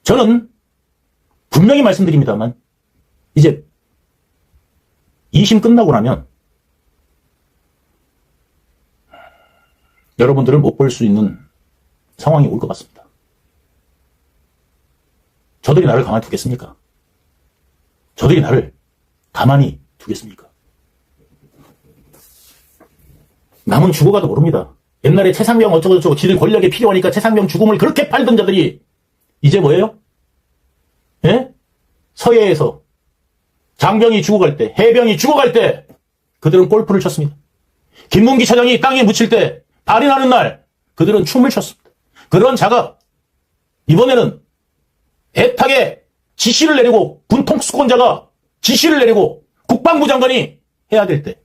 저는 분명히 말씀드립니다만 이제 2심 끝나고 나면 여러분들을 못 볼 수 있는 상황이 올 것 같습니다. 저들이 나를 가만히 두겠습니까? 저들이 나를 가만히 두겠습니까? 남은 죽어가도 모릅니다. 옛날에 최상병 어쩌고저쩌고 지들 권력에 필요하니까 최상병 죽음을 그렇게 팔던 자들이 이제 뭐예요? 예? 서해에서 장병이 죽어갈 때, 해병이 죽어갈 때 그들은 골프를 쳤습니다. 김문기 차장이 땅에 묻힐 때 발인하는 날 그들은 춤을 췄습니다. 그런 자가 이번에는 애타게 지시를 내리고 군통수권자가 지시를 내리고 국방부 장관이 해야 될 때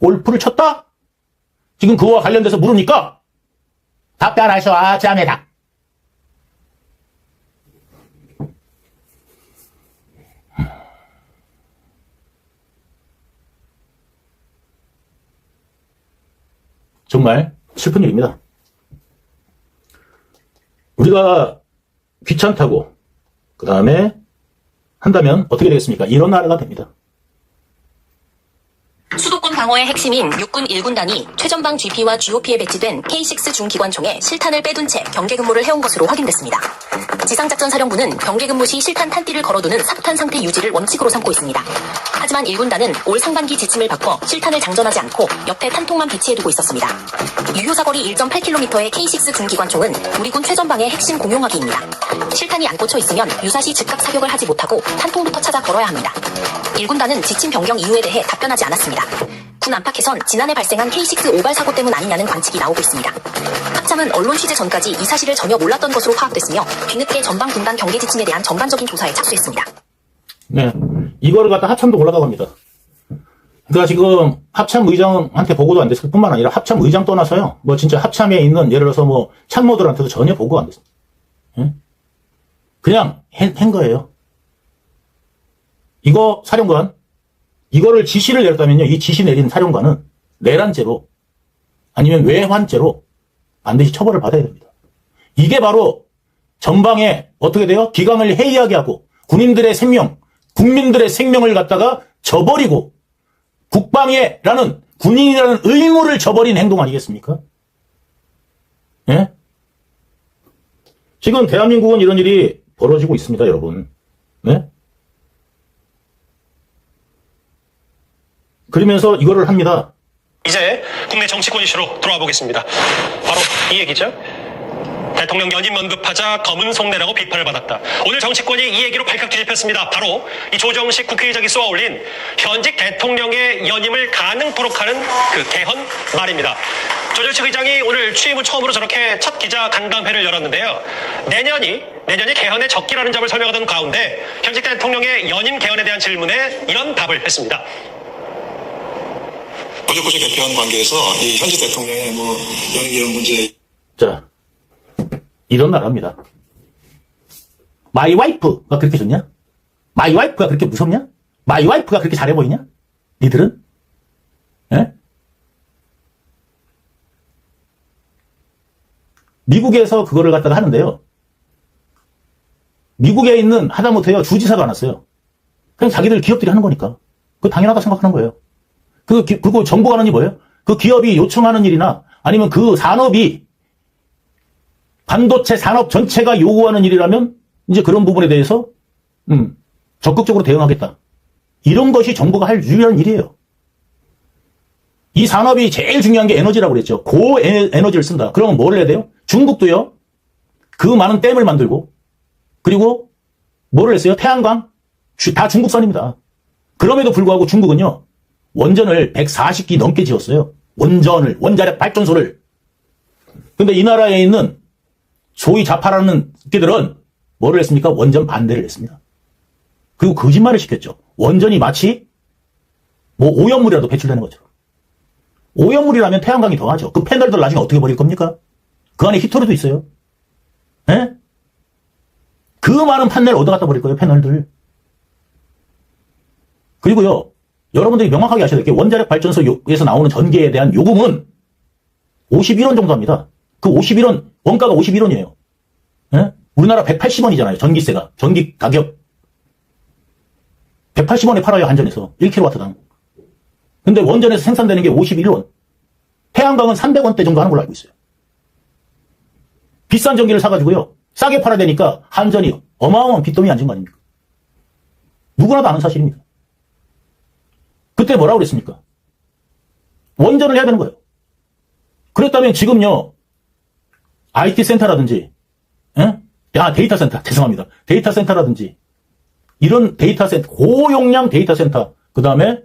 골프를 쳤다? 지금 그와 관련돼서 물으니까 답변하셔야자매다. 정말 슬픈 일입니다. 우리가 귀찮다고 그 다음에 한다면 어떻게 되겠습니까? 이런 나라가 됩니다. 수도권 방어의 핵심인 육군 1군단이 최전방 GP와 GOP에 배치된 K6 중기관총에 실탄을 빼둔 채 경계근무를 해온 것으로 확인됐습니다. 지상작전사령부는 경계근무 시 실탄 탄띠를 걸어두는 삽탄 상태 유지를 원칙으로 삼고 있습니다. 하지만 1군단은 올 상반기 지침을 바꿔 실탄을 장전하지 않고 옆에 탄통만 배치해두고 있었습니다. 유효사거리 1.8km의 K6 중기관총은 우리 군 최전방의 핵심 공용화기입니다. 실탄이 안 꽂혀 있으면 유사시 즉각 사격을 하지 못하고 탄통부터 찾아 걸어야 합니다. 1군단은 지침 변경 이유에 대해 답변하지 않았습니다. 군 안팎에선 지난해 발생한 K6 오발 사고 때문 아니냐는 관측이 나오고 있습니다. 합참은 언론 취재 전까지 이 사실을 전혀 몰랐던 것으로 파악됐으며 뒤늦게 전방 군단 경계 지침에 대한 전반적인 조사에 착수했습니다. 네, 이거를 갖다 합참도 올라가고 합니다. 그러니까 지금 합참 의장한테 보고도 안 됐을 뿐만 아니라 합참 의장 떠나서요. 뭐 진짜 합참에 있는 예를 들어서 뭐 참모들한테도 전혀 보고가 안 됐습니다. 예? 그냥 한 거예요. 이거 사령관, 이거를 지시를 내렸다면요. 이 지시 내린 사령관은 내란죄로 아니면 외환죄로 반드시 처벌을 받아야 됩니다. 이게 바로 전방에 어떻게 돼요? 기강을 해이하게 하고 군인들의 생명, 국민들의 생명을 갖다가 저버리고 국방에라는 군인이라는 의무를 저버린 행동 아니겠습니까? 예? 지금 대한민국은 이런 일이 벌어지고 있습니다, 여러분. 네? 그러면서 이거를 합니다. 이제 국내 정치권 이슈로 돌아와 보겠습니다. 바로 이 얘기죠. 대통령 연임 언급하자 검은 속내라고 비판을 받았다. 오늘 정치권이 이 얘기로 발칵 뒤집혔습니다. 바로 이 조정식 국회의장이 쏘아올린 현직 대통령의 연임을 가능토록 하는 그 개헌 말입니다. 조정식 의장이 오늘 취임 후 처음으로 저렇게 첫 기자 간담회를 열었는데요. 내년이 개헌의 적기라는 점을 설명하던 가운데 현직 대통령의 연임 개헌에 대한 질문에 이런 답을 했습니다. 어저께 개표한 관계에서 이 현직 대통령의 뭐 이런 문제. 자, 이런 나라입니다. 마이 와이프가 그렇게 좋냐? 마이 와이프가 그렇게 무섭냐? 마이 와이프가 그렇게 잘해 보이냐? 니들은? 예? 미국에서 그거를 갖다가 하는데요. 미국에 있는 하다못해요 주지사가 안 왔어요. 그냥 자기들 기업들이 하는 거니까. 그거 당연하다 생각하는 거예요. 그리고 정부가 하는 게 뭐예요? 그 기업이 요청하는 일이나 아니면 그 산업이 반도체 산업 전체가 요구하는 일이라면 이제 그런 부분에 대해서 적극적으로 대응하겠다. 이런 것이 정부가 할 유일한 일이에요. 이 산업이 제일 중요한 게 에너지라고 그랬죠. 고에너지를 쓴다. 그러면 뭘 해야 돼요? 중국도요. 그 많은 댐을 만들고 그리고 뭐를 했어요? 태양광? 다 중국산입니다. 그럼에도 불구하고 중국은요. 원전을 140기 넘게 지었어요. 원자력 발전소를. 근데 이 나라에 있는 소위 좌파라는 새끼들은 뭐를 했습니까? 원전 반대를 했습니다. 그리고 거짓말을 시켰죠. 원전이 마치 뭐 오염물이라도 배출되는 것처럼. 오염물이라면 태양광이 더하죠. 그 패널들 나중에 어떻게 버릴 겁니까? 그 안에 히터리도 있어요. 예? 그 많은 판넬 어디 갖다 버릴 거예요, 패널들. 그리고요. 여러분들이 명확하게 아셔야 될 게 원자력 발전소에서 나오는 전기에 대한 요금은 51원 정도 합니다. 그 51원, 원가가 51원이에요. 예? 우리나라 180원이잖아요. 전기세가. 전기 가격. 180원에 팔아요, 한전에서. 1kW당. 근데 원전에서 생산되는 게 51원. 태양광은 300원대 정도 하는 걸로 알고 있어요. 비싼 전기를 사가지고요. 싸게 팔아야 되니까 한전이 어마어마한 빚더미 앉은 거 아닙니까? 누구나도 아는 사실입니다. 그때 뭐라고 그랬습니까? 원전을 해야 되는 거예요. 그랬다면 지금요, IT 센터라든지, 데이터 센터, 죄송합니다. 데이터 센터라든지, 이런 데이터 센터, 고용량 데이터 센터, 그 다음에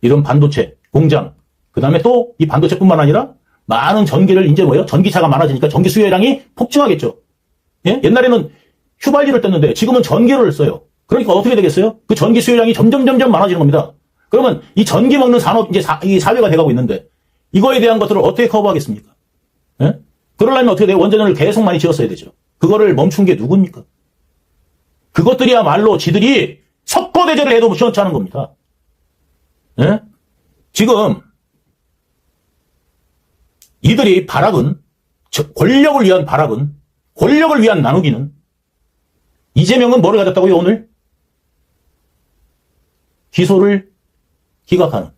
이런 반도체, 공장, 그 다음에 또 이 반도체뿐만 아니라 많은 전기를 이제 뭐예요? 전기차가 많아지니까 전기 수요량이 폭증하겠죠. 예? 옛날에는 휘발유를 떴는데 지금은 전기를 써요. 그러니까 어떻게 되겠어요? 그 전기 수요량이 점점 많아지는 겁니다. 그러면 이 전기 먹는 산업, 이제 이 사회가 돼가고 있는데 이거에 대한 것들을 어떻게 커버하겠습니까? 예? 그러려면 어떻게 돼요? 원전을 계속 많이 지었어야 되죠. 그거를 멈춘 게 누굽니까? 그것들이야말로 지들이 석고대죄를 해도 시원찮은 겁니다. 예? 지금 이들이 바락은, 권력을 위한 바락은, 권력을 위한 나누기는, 이재명은 뭐를 가졌다고요, 오늘? 기소를 기각하는,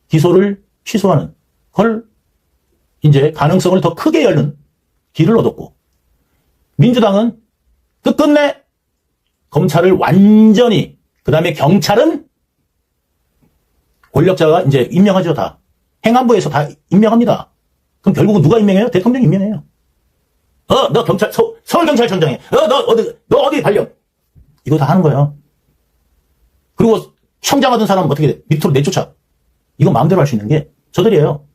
기소를 취소하는, 걸, 이제 가능성을 더 크게 열는 길을 얻었고, 민주당은 끝끝내 검찰을 완전히, 그 다음에 경찰은 권력자가 이제 임명하죠, 다. 행안부에서 다 임명합니다. 그럼 결국은 누가 임명해요? 대통령이 임명해요. 너 경찰, 서울경찰청장에, 너 어디 발령. 이거 다 하는 거예요. 그리고 청장하던 사람 어떻게 돼? 밑으로 내쫓아. 이거 마음대로 할 수 있는 게 저들이에요.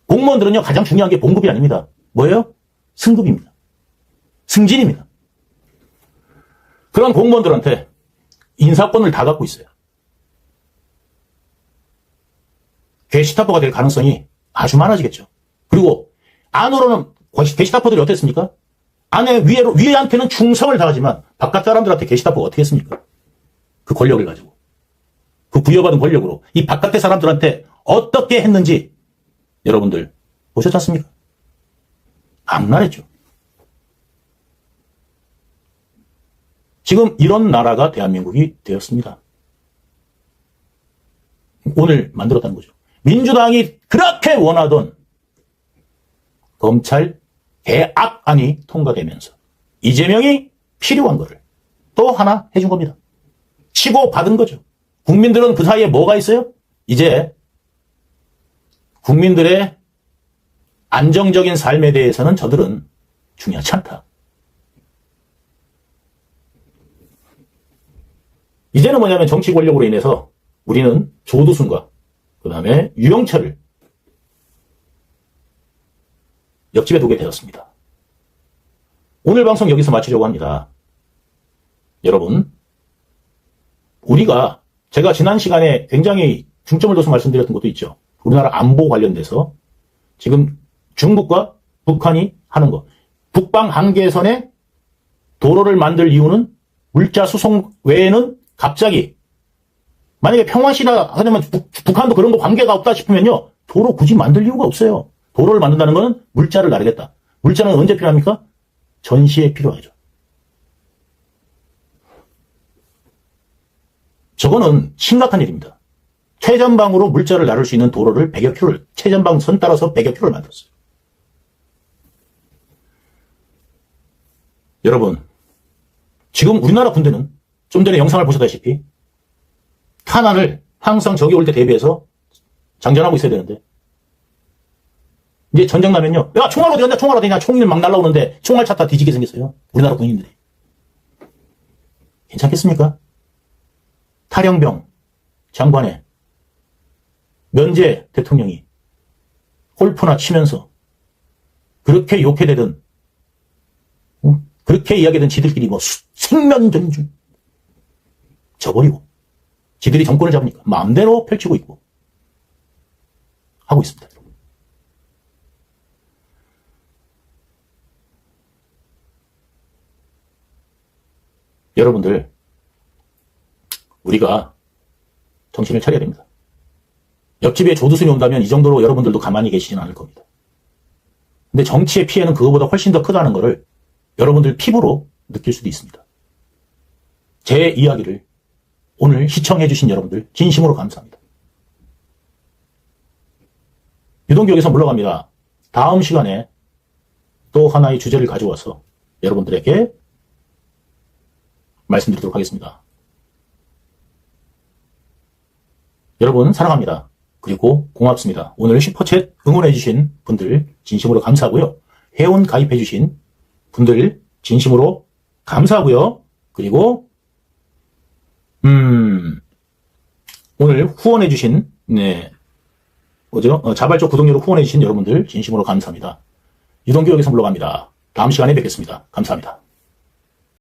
공무원들은요, 가장 중요한 게 봉급이 아닙니다. 뭐예요? 승급입니다. 승진입니다. 그런 공무원들한테 인사권을 다 갖고 있어요. 게시타포가 될 가능성이 아주 많아지겠죠. 그리고 안으로는 게시타포들이 어땠습니까? 위에한테는 충성을 다하지만 바깥 사람들한테 게시타포가 어떻게 했습니까? 그 권력을 가지고. 그 부여받은 권력으로 이 바깥의 사람들한테 어떻게 했는지 여러분들 보셨지 않습니까? 악랄했죠. 지금 이런 나라가 대한민국이 되었습니다. 오늘 만들었다는 거죠. 민주당이 그렇게 원하던 검찰 개악안이 통과되면서 이재명이 필요한 거를 또 하나 해준 겁니다. 치고 받은 거죠. 국민들은 그 사이에 뭐가 있어요? 이제 국민들의 안정적인 삶에 대해서는 저들은 중요하지 않다. 이제는 뭐냐면 정치 권력으로 인해서 우리는 조두순과 그 다음에 유영철을 옆집에 두게 되었습니다. 오늘 방송 여기서 마치려고 합니다. 여러분, 우리가 제가 지난 시간에 굉장히 중점을 둬서 말씀드렸던 것도 있죠. 우리나라 안보 관련돼서 지금 중국과 북한이 하는 거. 북방 한계선에 도로를 만들 이유는 물자 수송 외에는 갑자기 만약에 평화시나 하려면 북한도 그런 거 관계가 없다 싶으면요. 도로 굳이 만들 이유가 없어요. 도로를 만든다는 것은 물자를 나르겠다. 물자는 언제 필요합니까? 전시에 필요하죠. 저거는 심각한 일입니다. 최전방으로 물자를 나를 수 있는 도로를 100여 킬로를, 최전방 선 따라서 100여 킬로를 만들었어요. 여러분, 지금 우리나라 군대는 좀 전에 영상을 보셨다시피 탄환을 항상 적이 올 때 대비해서 장전하고 있어야 되는데 이제 전쟁 나면요. 야, 총알 어디 갔냐? 총알 어디냐? 총이 막 날라오는데 총알 찾다 뒤지게 생겼어요. 우리나라 군인들이. 괜찮겠습니까? 탈영병 장관의 면제 대통령이 골프나 치면서 그렇게 욕해대던 그렇게 이야기하던 지들끼리 뭐 생면전중 져버리고 지들이 정권을 잡으니까 마음대로 펼치고 있고 하고 있습니다. 여러분들, 우리가 정신을 차려야 됩니다. 옆집에 조두순이 온다면 이 정도로 여러분들도 가만히 계시지는 않을 겁니다. 근데 정치의 피해는 그거보다 훨씬 더 크다는 거를 여러분들 피부로 느낄 수도 있습니다. 제 이야기를 오늘 시청해주신 여러분들 진심으로 감사합니다. 유동규 여기서 물러갑니다. 다음 시간에 또 하나의 주제를 가져와서 여러분들에게 말씀드리도록 하겠습니다. 여러분 사랑합니다. 그리고 고맙습니다. 오늘 슈퍼챗 응원해주신 분들 진심으로 감사하고요. 회원 가입해주신 분들 진심으로 감사하고요. 그리고 오늘 후원해주신 자발적 구독료로 후원해주신 여러분들 진심으로 감사합니다. 유동규 여기서 물러갑니다. 다음 시간에 뵙겠습니다. 감사합니다.